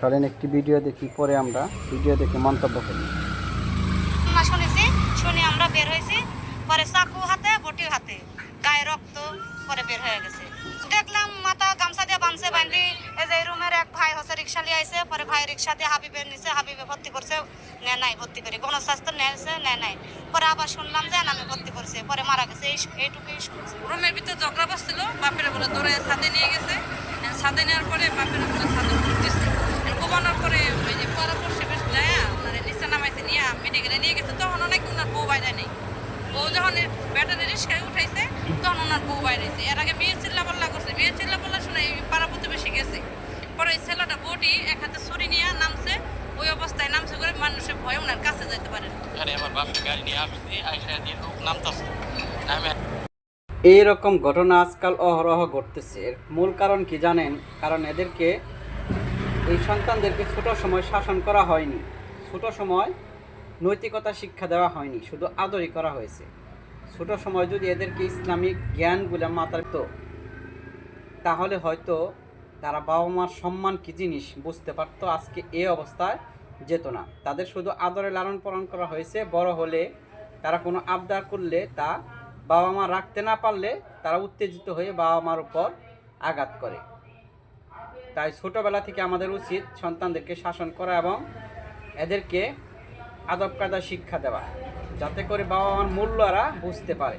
চলেন একটি ভিডিও দেখি, পরে আমরা ভিডিও দেখে মন্তব্য করি। শুনেছি, শুনে আমরা বের হয়েছি, পরে চাকু হাতে বটি হাতে, গায়ে রক্ত, পরে বের হয়ে গেছে। দেখলাম মাথা গামছা দিয়ে বাঁধছে, বাঁধি এই যে রুমের এক ভাই হচ্ছে রিক্সা নিয়ে আইছে, পরে ভাই রিক্সা দিয়ে হাবিবের নিচে, হাবিবে ভর্তি করছে, নেয় নাই ভর্তি করে, গণস্বাস্থ্য নেছে, নেয় নাই, পরে আবার শুনলাম যে নামে ভর্তি করছে, পরে মারা গেছে। এইটুকুই শুনছি। রুমের ভিতরে ঝগড়া বসছিল, বাপের বলে দৌড়ে ছাদে নিয়ে গেছে, ছাদে নেওয়ার পরে বাপের বলে ছাদে উঠতেছে, কোবানোর পরে ওই যে পরামর্শে বেশ যায় মানে নিচে নামাইছে, নিয়ে মেডিকেলে নিয়ে গেছে। তখন অনেক ওনার বউ বাইরে নেই, বউ যখন ব্যাটারি রিক্সায় উঠাইছে তখন ওনার বউ বাইরেছে। এর আগে বিয়ে চিল্লাপাল্লা করছে, বিয়ে চিল্লাপাল্লা শুনে পাড়া প্রতিবেশী গেছে। পরে ওই ছেলেটা বডি এক হাতে ছুরি নিয়ে নামছে, ওই অবস্থায় নামছে করে মানুষের ভয়ে ওনার কাছে যেতে পারে। আমার বাপের গাড়ি নিয়ে আসছি, আইসা দিয়ে লোক নামতেছে। এইরকম ঘটনা আজকাল অহরহ ঘটতেছে। এর মূল কারণ কি জানেন? কারণ এদেরকে, এই সন্তানদেরকে ছোট সময় শাসন করা হয়নি, ছোট সময় নৈতিকতা শিক্ষা দেওয়া হয়নি, শুধু আদরই করা হয়েছে। ছোট সময় যদি এদেরকে ইসলামিক জ্ঞানগুলো মাথায় তো, তাহলে হয়তো তারা বাবা মার সম্মান কী জিনিস বুঝতে পারতো, আজকে এই অবস্থায় যেত না। তাদের শুধু আদরে লালন পালন করা হয়েছে। বড় হলে তারা কোনো আবদার করলে, তা বাবা মা রাখতে না পারলে তারা উত্তেজিত হয়ে বাবা মার উপর আঘাত করে। তাই ছোটোবেলা থেকে আমাদের উচিত সন্তানদেরকে শাসন করা এবং এদেরকে আদব কায়দা শিক্ষা দেওয়া, যাতে করে বাবা মার মূল্য এরা বুঝতে পারে।